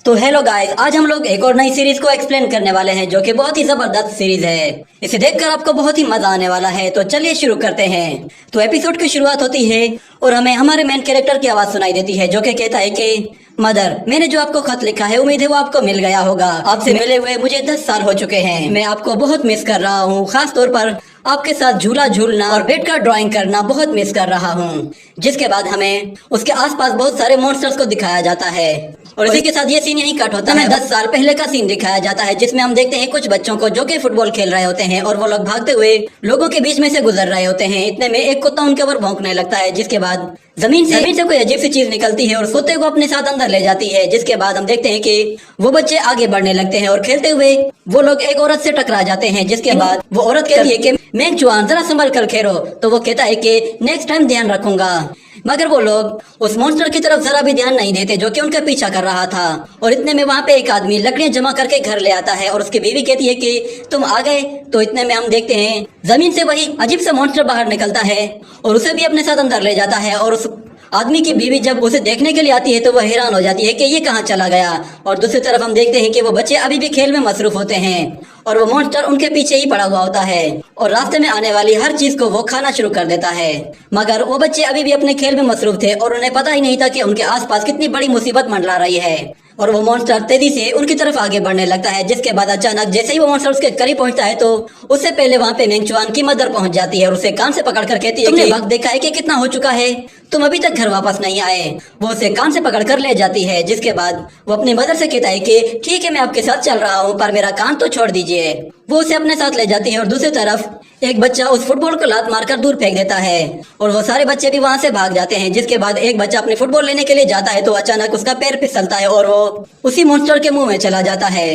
तो hello guys, आज हम लोग एक और नई सीरीज को एक्सप्लेन करने वाले हैं जो कि बहुत ही जबरदस्त सीरीज है। इसे देखकर आपको बहुत ही मजा आने वाला है। तो चलिए शुरू करते हैं। तो एपिसोड की शुरुआत होती है और हमें हमारे मेन कैरेक्टर की आवाज सुनाई देती है जो कि कहता है कि मदर, मैंने जो आपको खत लिखा है उम्मीद है वो आपको मिल गया होगा। आपसे मिले हुए मुझे 10 साल हो चुके हैं। मैं आपको बहुत मिस कर रहा हूँ, खास तौर पर आपके साथ झूला झूलना और बैठकर ड्राइंग करना बहुत मिस कर रहा हूँ। जिसके बाद हमें उसके आसपास बहुत सारे मॉन्स्टर्स को दिखाया जाता है और इसी के साथ ये सीन यहीं कट होता है। 10 साल पहले का सीन दिखाया जाता है जिसमें हम देखते हैं कुछ बच्चों को जो कि फुटबॉल खेल रहे होते हैं और वो लोग भागते हुए लोगों के बीच में से गुजर रहे होते हैं। इतने में एक कुत्ता उनके ऊपर भौंकने लगता है, जिसके बाद जमीन से कोई अजीब सी चीज निकलती है और कुत्ते को अपने साथ अंदर ले जाती है। जिसके बाद हम देखते हैं कि वो बच्चे आगे बढ़ने लगते हैं और खेलते हुए वो लोग एक औरत से टकरा जाते हैं। जिसके बाद वो औरत कहती है कि मैं चुआन जरा संभल कर खेलो, तो वो कहता है कि नेक्स्ट टाइम ध्यान रखूंगा। मगर वो लोग उस मॉन्स्टर की तरफ जरा भी ध्यान नहीं देते जो कि उनका पीछा कर रहा था। और इतने में वहाँ पे एक आदमी लकड़ियां जमा करके घर ले आता है और उसकी बीवी कहती है कि तुम आ गए। तो इतने में हम देखते हैं जमीन से वही अजीब सा मॉन्स्टर बाहर निकलता है और उसे भी अपने साथ अंदर ले जाता है। और उस आदमी की बीवी जब उसे देखने के लिए आती है तो वह हैरान हो जाती है कि ये कहाँ चला गया। और दूसरी तरफ हम देखते हैं कि वो बच्चे अभी भी खेल में मसरूफ होते हैं और वो मॉन्स्टर उनके पीछे ही पड़ा हुआ होता है और रास्ते में आने वाली हर चीज को वो खाना शुरू कर देता है। मगर वो बच्चे अभी भी अपने खेल में मसरूफ थे और उन्हें पता ही नहीं था कि उनके आसपास कितनी बड़ी मुसीबत मंडरा रही है। और वो मॉन्स्टर तेजी से उनकी तरफ आगे बढ़ने लगता है। जिसके बाद अचानक जैसे ही वो मॉन्स्टर उसके करीब पहुंचता है तो उससे पहले वहाँ पे मेंगचुआन की मदर पहुंच जाती है और उसे कान से पकड़कर कहती है तुमने वक्त देखा है कि कितना हो चुका है, तुम अभी तक घर वापस नहीं आए। वो उसे कान से पकड़कर ले जाती है। जिसके बाद वो अपनी मदर से कहता है कि ठीक है मैं आपके साथ चल रहा हूँ पर मेरा कान तो छोड़ दीजिए। वो उसे अपने साथ ले जाती है और दूसरी तरफ एक बच्चा उस फुटबॉल को लात मारकर दूर फेंक देता है और वो सारे बच्चे भी वहाँ से भाग जाते हैं। जिसके बाद एक बच्चा अपनी फुटबॉल लेने के लिए जाता है तो अचानक उसका पैर फिसलता है और वो उसी मॉन्स्टर के मुंह में चला जाता है।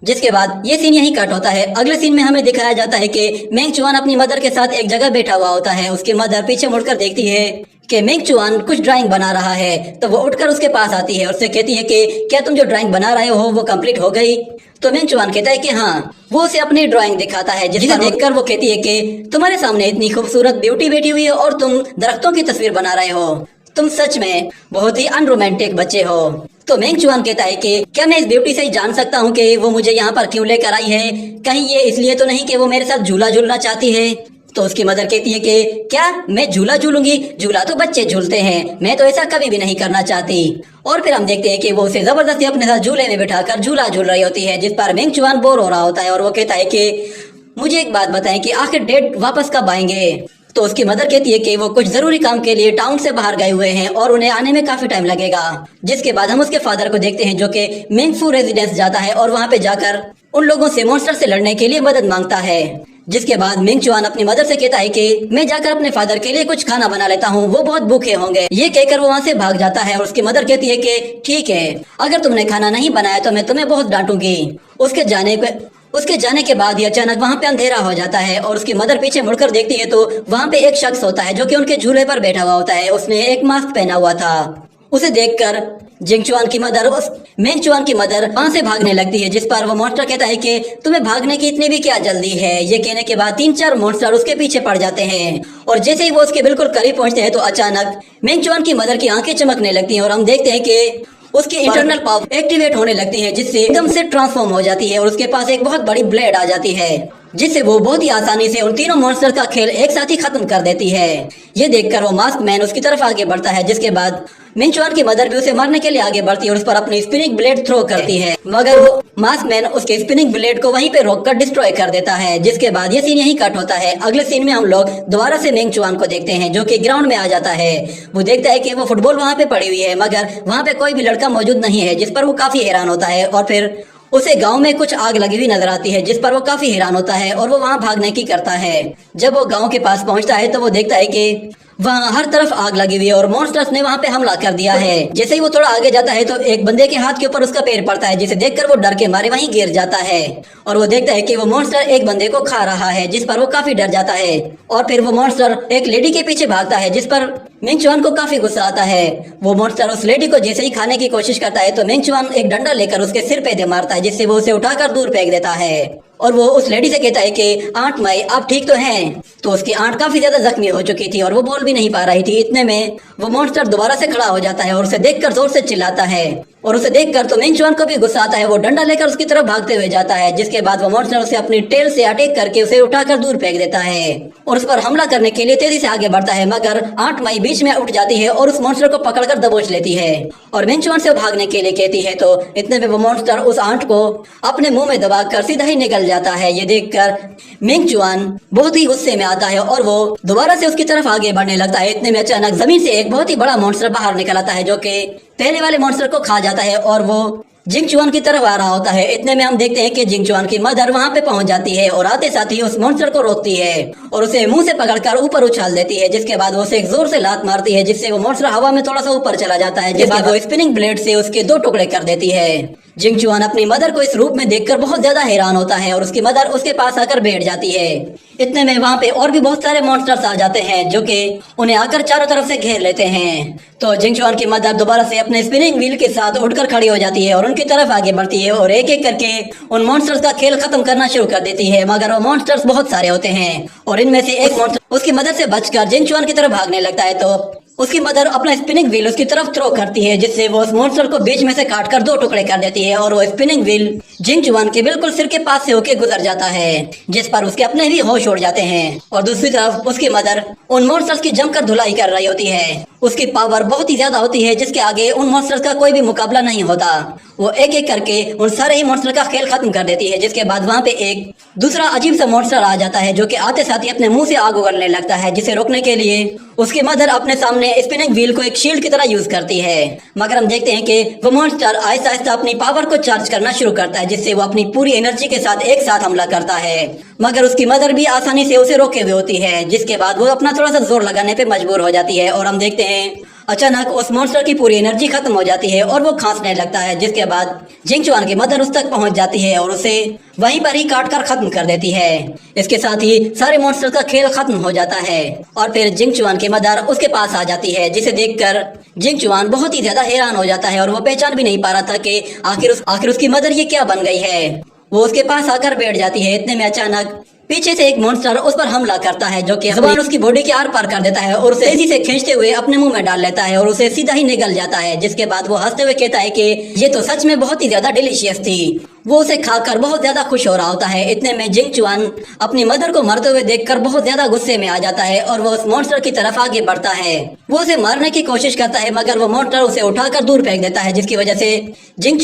जिसके बाद ये सीन यहीं कट होता है। अगले सीन में हमें दिखाया जाता है कि मेंगचुआन अपनी मदर के साथ एक जगह बैठा हुआ होता है। उसकी मदर पीछे मुड़कर देखती है कि मेंगचुआन कुछ ड्राइंग बना रहा है तो वो उठकर उसके पास आती है और उससे कहती है कि क्या तुम जो ड्राइंग बना रहे हो वो कंप्लीट हो गई। तो मेंगचुआन कहता है कि हाँ। वो उसे अपनी ड्राइंग दिखाता है जिसे देखकर वो कहती है कि तुम्हारे सामने इतनी खूबसूरत ब्यूटी बैठी हुई है और तुम दरख्तों की तस्वीर बना रहे हो, तुम सच में बहुत ही अनरोमांटिक बच्चे हो। तो मेंगचुआन कहता है कि क्या मैं इस ब्यूटी से ही जान सकता हूँ कि वो मुझे यहाँ पर क्यों लेकर आई है, कहीं ये इसलिए तो नहीं कि वो मेरे साथ झूला झूलना चाहती है। तो उसकी मदर कहती है कि क्या मैं झूला झूलूंगी, झूला तो बच्चे झूलते हैं, मैं तो ऐसा कभी भी नहीं करना चाहती। और फिर हम देखते हैं कि वो उसे जबरदस्ती अपने साथ झूले में बिठाकर झूला झूल रही होती है जिस पर मेंगचुआन बोर हो रहा होता है और वो कहता है कि मुझे एक बात बताएं कि आखिर डैड वापस कब आएंगे। तो उसकी मदर कहती है कि वो कुछ जरूरी काम के लिए टाउन से बाहर गए हुए हैं और उन्हें आने में काफी टाइम लगेगा। जिसके बाद हम उसके फादर को देखते हैं जो कि मेंगफू रेजिडेंस जाता है और वहाँ पे जाकर उन लोगों से मॉन्स्टर से लड़ने के लिए मदद मांगता है। जिसके बाद मेंगचुआन अपनी मदर से कहता है कि मैं जाकर अपने फादर के लिए कुछ खाना बना लेता हूँ, वो बहुत भूखे होंगे। ये कहकर वो वहाँ से भाग जाता है और उसकी मदर कहती है कि ठीक है, अगर तुमने खाना नहीं बनाया तो मैं तुम्हें बहुत डांटूंगी। उसके जाने के बाद ही अचानक वहाँ पे अंधेरा हो जाता है और उसकी मदर पीछे मुड़कर देखती है तो वहाँ पे एक शख्स होता है जो कि उनके झूले पर बैठा हुआ होता है। उसने एक मास्क पहना हुआ था। उसे देखकर मेंगचुआन की मदर वहाँ से भागने लगती है जिस पर वो मॉन्स्टर कहता है कि तुम्हें भागने की इतनी भी क्या जल्दी है। ये कहने के बाद 3-4 मॉन्स्टर उसके पीछे पड़ जाते हैं और जैसे ही वो उसके बिल्कुल करीब पहुँचते हैं तो अचानक मेंगचुआन की मदर की आंखें चमकने लगती हैं और हम देखते हैं कि उसकी इंटरनल पावर एक्टिवेट होने लगती है जिससे एकदम से ट्रांसफॉर्म हो जाती है और उसके पास एक बहुत बड़ी ब्लेड आ जाती है जिससे वो बहुत ही आसानी से उन तीनों मॉन्स्टर का खेल एक साथ ही खत्म कर देती है। ये देखकर वो मास्क मैन उसकी तरफ आगे बढ़ता है। जिसके बाद मेंगचुआन की मदर भी उसे मारने के लिए आगे बढ़ती है और उस पर अपनी स्पिनिंग ब्लेड थ्रो करती है, मगर वो मास्क मैन उसके स्पिनिंग ब्लेड को वहीं पे रोककर डिस्ट्रॉय कर देता है। जिसके बाद ये सीन यहीं कट होता है। अगले सीन में हम लोग दोबारा से मेंगचुआन को देखते हैं जो कि ग्राउंड में आ जाता है। वो देखता है कि वो फुटबॉल वहाँ पे पड़ी हुई है मगर वहाँ पे कोई भी लड़का मौजूद नहीं है, जिस पर वो काफी हैरान होता है। और फिर उसे गांव में कुछ आग लगी हुई नजर आती है जिस पर वो काफी हैरान होता है और वो वहाँ भागने की करता है। जब वो गांव के पास पहुँचता है तो वो देखता है कि वहाँ हर तरफ आग लगी हुई है और मॉन्स्टर्स ने वहाँ पे हमला कर दिया है। जैसे ही वो थोड़ा आगे जाता है तो एक बंदे के हाथ के ऊपर उसका पैर पड़ता है जिसे देखकर वो डर के मारे वहीं गिर जाता है और वो देखता है कि वो मॉन्स्टर एक बंदे को खा रहा है जिस पर वो काफी डर जाता है। और फिर वो मॉन्स्टर एक लेडी के पीछे भागता है जिस पर मेंगचुआन को काफी गुस्सा आता है। वो मॉन्स्टर उस लेडी को जैसे ही खाने की कोशिश करता है तो मेंगचुआन एक डंडा लेकर उसके सिर पे दे मारता है जिससे वो उसे उठाकर दूर फेंक देता है। और वो उस लेडी से कहता है कि आंट माई आप ठीक तो हैं। तो उसकी आंट काफी ज्यादा जख्मी हो चुकी थी और वो बोल भी नहीं पा रही थी। इतने में वो मॉन्स्टर दोबारा से खड़ा हो जाता है और उसे देखकर जोर से चिल्लाता है और उसे देखकर तो मिंग चुआन को भी गुस्सा आता है। वो डंडा लेकर उसकी तरफ भागते हुए जाता है, जिसके बाद वो मॉन्स्टर उसे अपनी टेल से अटैक करके उसे उठाकर दूर फेंक देता है और उस पर हमला करने के लिए तेजी से आगे बढ़ता है। मगर आंट मई बीच में उठ जाती है और उस मॉन्स्टर को पकड़कर दबोच लेती है और मिंग चुआन से भागने के लिए कहती है। तो इतने में वो मॉन्स्टर उस आंट को अपने मुंह में दबाकर सीधा ही निकल जाता है। ये देखकर मिंग चुआन बहुत ही गुस्से में आता है और वो दोबारा से उसकी तरफ आगे बढ़ने लगता है। इतने में अचानक जमीन से एक बहुत ही बड़ा मॉन्स्टर बाहर निकल आता है, जो कि पहले वाले मॉन्स्टर को खा जाता है और वो जिंग चुआन की तरफ आ रहा होता है। इतने में हम देखते हैं कि जिंग चुआन की मदर वहां पे पहुंच जाती है और आते साथ ही उस मॉन्स्टर को रोकती है और उसे मुंह से पकड़कर ऊपर उछाल देती है, जिसके बाद वो उसे एक जोर से लात मारती है, जिससे वो मॉन्स्टर हवा में थोड़ा सा ऊपर चला जाता है, जिसके बाद वो स्पिनिंग ब्लेड से उसके 2 टुकड़े कर देती है। जिंग चुआन अपनी मदर को इस रूप में देखकर बहुत ज्यादा हैरान होता है और उसकी मदर उसके पास आकर बैठ जाती है। इतने में वहाँ पे और भी बहुत सारे मॉन्स्टर्स आ जाते हैं, जो कि उन्हें आकर चारों तरफ से घेर लेते हैं। तो जिंग चुआन की मदर दोबारा से अपने स्पिनिंग व्हील के साथ उठकर खड़ी हो जाती है और उनकी तरफ आगे बढ़ती है और एक एक करके उन मॉन्स्टर्स का खेल खत्म करना शुरू कर देती है। मगर वो मॉन्स्टर्स बहुत सारे होते हैं और इनमें से एक मॉन्स्टर उसकी मदद से बचकर जिंग चुआन की तरफ भागने लगता है। तो उसकी मदर अपना स्पिनिंग व्हील उसकी तरफ थ्रो करती है, जिससे वो उस मॉन्स्टर को बीच में से काटकर 2 टुकड़े कर देती है और वो स्पिनिंग व्हील जिंग चुआन के बिल्कुल सिर के पास से होके गुजर जाता है, जिस पर उसके अपने भी होश उड़ जाते हैं। और दूसरी तरफ उसकी मदर उन मॉन्स्टर्स की जमकर धुलाई कर रही होती है। उसकी पावर बहुत ही ज्यादा होती है, जिसके आगे उन मॉन्स्टर्स का कोई भी मुकाबला नहीं होता। वो एक एक करके उन सारे ही मॉन्स्टर का खेल खत्म कर देती है, जिसके बाद वहाँ पे एक दूसरा अजीब सा मॉन्स्टर आ जाता है, जो कि आते साथ ही अपने मुंह से आग उगलने लगता है, जिसे रोकने के लिए उसकी मदर अपने सामने स्पिनिंग व्हील को एक शील्ड की तरह यूज करती है। मगर हम देखते हैं कि वो मॉन्स्टर आहिस्ता आहिस्ता अपनी पावर को चार्ज करना शुरू करता है, जिससे वो अपनी पूरी एनर्जी के साथ एक साथ हमला करता है। मगर उसकी मदर भी आसानी से उसे रोके हुए होती है, जिसके बाद वो अपना थोड़ा सा जोर लगाने पे मजबूर हो जाती है और हम देखते हैं अचानक उस मॉन्स्टर की पूरी एनर्जी खत्म हो जाती है और वो खांसने लगता है, जिसके बाद जिंग चुआन की मदर उस तक पहुंच जाती है और उसे वहीं पर ही काट कर खत्म कर देती है। इसके साथ ही सारे मॉन्स्टर का खेल खत्म हो जाता है और फिर जिंग चुआन की मदर उसके पास आ जाती है, जिसे देखकर जिंग चुआन बहुत ही ज्यादा हैरान हो जाता है और वो पहचान भी नहीं पा रहा था कि आखिर उसकी मदर ये क्या बन गई है। वो उसके पास आकर बैठ जाती है। इतने में अचानक पीछे से एक मॉन्स्टर उस पर हमला करता है, जो कि जुबान उसकी बॉडी के आर पार कर देता है और उसे तेजी से खींचते हुए अपने मुंह में डाल लेता है और उसे सीधा ही निगल जाता है, जिसके बाद वो हंसते हुए कहता है कि ये तो सच में बहुत ही ज्यादा डिलीशियस थी। वो उसे खाकर बहुत ज्यादा खुश हो रहा होता है। इतने में जिंग चुआन अपनी मदर को मरते हुए देखकर बहुत ज्यादा गुस्से में आ जाता है और वो उस मॉन्स्टर की तरफ आगे बढ़ता है। वो उसे मारने की कोशिश करता है, मगर वो मॉन्स्टर उसे उठाकर दूर फेंक देता है, जिसकी वजह से जिंग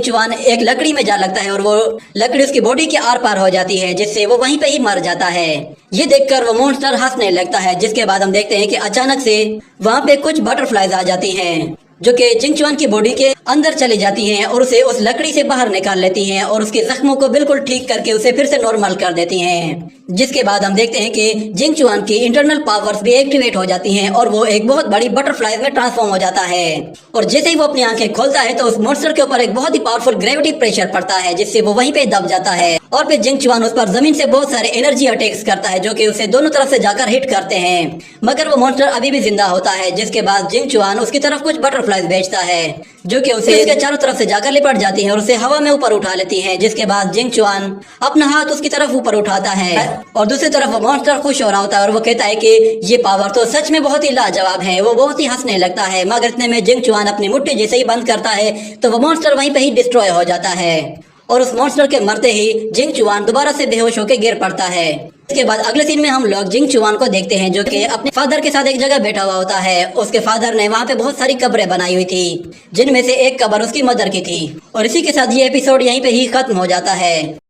चुआन एक लकड़ी में जा लगता है और वो लकड़ी उसकी बॉडी के आर पार हो जाती है, जिससे वो वहीं पे ही मर जाता है। ये देखकर वो मॉन्स्टर हंसने लगता है, जिसके बाद हम देखते हैं कि अचानक से वहाँ पे कुछ बटरफ्लाईज आ जाती हैं, जो कि जिंग चुआन की बॉडी के अंदर चली जाती हैं और उसे उस लकड़ी से बाहर निकाल लेती हैं और उसके जख्मों को बिल्कुल ठीक करके उसे फिर से नॉर्मल कर देती हैं। जिसके बाद हम देखते हैं कि जिंग चुआन की इंटरनल पावर्स भी एक्टिवेट हो जाती हैं और वो एक बहुत बड़ी बटरफ्लाई में ट्रांसफॉर्म हो जाता है। और जैसे ही वो अपनी आंखें खोलता है तो उस मॉन्स्टर के ऊपर एक बहुत ही पावरफुल ग्रेविटी प्रेशर पड़ता है, जिससे वो वहीं पे दब जाता है और फिर जिंग चुआन उस पर जमीन से बहुत सारे एनर्जी अटैक्स करता है, जो कि उसे दोनों तरफ से जाकर हिट करते हैं। मगर वो मॉन्स्टर अभी भी जिंदा होता है, जिसके बाद जिंग चुआन उसकी तरफ कुछ बटरफ्लाईज भेजता है, जो कि उसे इसके चारों तरफ से जाकर लिपट जाती हैं और उसे हवा में ऊपर उठा लेती हैं। जिसके बाद जिंग चुआन अपना हाथ उसकी तरफ ऊपर उठाता है और दूसरी तरफ वो मॉन्स्टर खुश हो रहा होता है और वो कहता है कि ये पावर तो सच में बहुत ही लाजवाब है। वो बहुत ही हंसने लगता है, मगर इतने में जिंग चुआन अपनी मुट्ठी जैसे ही बंद करता है तो वो मॉन्स्टर वहीं पे ही डिस्ट्रॉय हो जाता है और उस मॉन्स्टर के मरते ही जिंग चुआन दोबारा से बेहोश होकर गिर पड़ता है। इसके बाद अगले सीन में हम लोग जिंग चुआन को देखते हैं, जो कि अपने फादर के साथ एक जगह बैठा हुआ होता है। उसके फादर ने वहाँ पे बहुत सारी कब्रें बनाई हुई थी, जिनमें से एक कब्र उसकी मदर की थी। और इसी के साथ ये एपिसोड यहीं पे ही खत्म हो जाता है।